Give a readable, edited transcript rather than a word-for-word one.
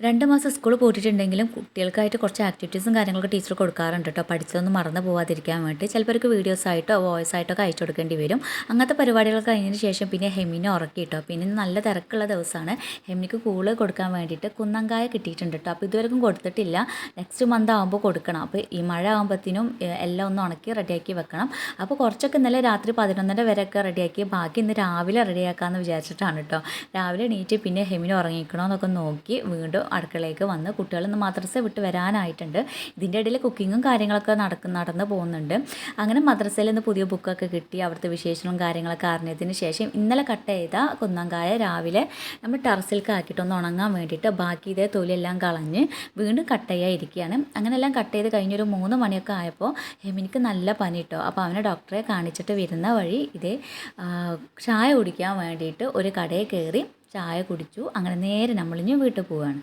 2 മാസം സ്കൂൾ പോയിട്ടുണ്ടെങ്കിലും കുട്ടികൾക്കായിട്ട് കുറച്ച് ആക്ടിവിറ്റീസും കാര്യങ്ങളൊക്കെ ടീച്ചർ കൊടുക്കാറുണ്ട് കേട്ടോ. പഠിച്ചതൊന്നും മറന്നു പോകാതിരിക്കാൻ വേണ്ടി ചിലപ്പോൾ വീഡിയോസ് ആയിട്ടോ വോയിസ് ആയിട്ടോ ഒക്കെ അയച്ചു കൊടുക്കേണ്ടി വരും. അങ്ങനത്തെ പരിപാടികൾ കഴിഞ്ഞതിന് ശേഷം പിന്നെ ഹെമിനെ ഉറക്കി കേട്ടോ. പിന്നെ നല്ല തിരക്കുള്ള ദിവസമാണ്. ഹെമിനിക്ക് കൂള് കൊടുക്കാൻ വേണ്ടിയിട്ട് കുന്നങ്കായ കിട്ടിയിട്ടുണ്ട് കേട്ടോ. അപ്പോൾ ഇതുവരെയും കൊടുത്തിട്ടില്ല. നെക്സ്റ്റ് മന്ത് ആകുമ്പോൾ കൊടുക്കണം. അപ്പോൾ ഈ മഴ ആകുമ്പോഴത്തേനും എല്ലാം ഒന്ന് ഉണക്കി റെഡിയാക്കി വെക്കണം. അപ്പോൾ കുറച്ചൊക്കെ ഇന്നലെ രാത്രി 11:30 വരെയൊക്കെ റെഡിയാക്കി ബാക്കി ഇന്ന് രാവിലെ റെഡിയാക്കാമെന്ന് വിചാരിച്ചിട്ടാണ് കേട്ടോ. രാവിലെ എണീറ്റ് പിന്നെ ഹെമിനെ ഉറങ്ങിക്കണോ എന്നൊക്കെ നോക്കി വീണ്ടും അടുക്കളയിലേക്ക് വന്ന് കുട്ടികളിന്ന് മദ്രസ വിട്ട് വരാനായിട്ടുണ്ട്. ഇതിൻ്റെ ഇടയിൽ കുക്കിങ്ങും കാര്യങ്ങളൊക്കെ നടന്ന് പോകുന്നുണ്ട്. അങ്ങനെ മദ്രസയിൽ നിന്ന് പുതിയ ബുക്കൊക്കെ കിട്ടി അവിടുത്തെ വിശേഷങ്ങളും കാര്യങ്ങളൊക്കെ അറിഞ്ഞതിന് ശേഷം ഇന്നലെ കട്ട് ചെയ്ത കുന്നങ്കായ രാവിലെ നമ്മൾ ടെറസിലേക്ക് ആക്കിയിട്ടൊന്ന് ഉണങ്ങാൻ വേണ്ടിയിട്ട് ബാക്കി ഇതേ തൊലിയെല്ലാം കളഞ്ഞ് വീണ്ടും കട്ട് ചെയ്യാതിരിക്കുകയാണ്. അങ്ങനെയെല്ലാം കട്ട് ചെയ്ത് കഴിഞ്ഞൊരു 3 മണിയൊക്കെ ആയപ്പോൾ ഹെമിനിക്ക് നല്ല പനി കിട്ടോ. അപ്പോൾ അവനെ ഡോക്ടറെ കാണിച്ചിട്ട് വരുന്ന വഴി ഇതേ ചായ കുടിക്കാൻ വേണ്ടിയിട്ട് ഒരു കടയിൽ കയറി ചായ കുടിച്ചു. അങ്ങനെ നേരെ നമ്മളിഞ്ഞ് വീട്ടിൽ പോവുകയാണ്.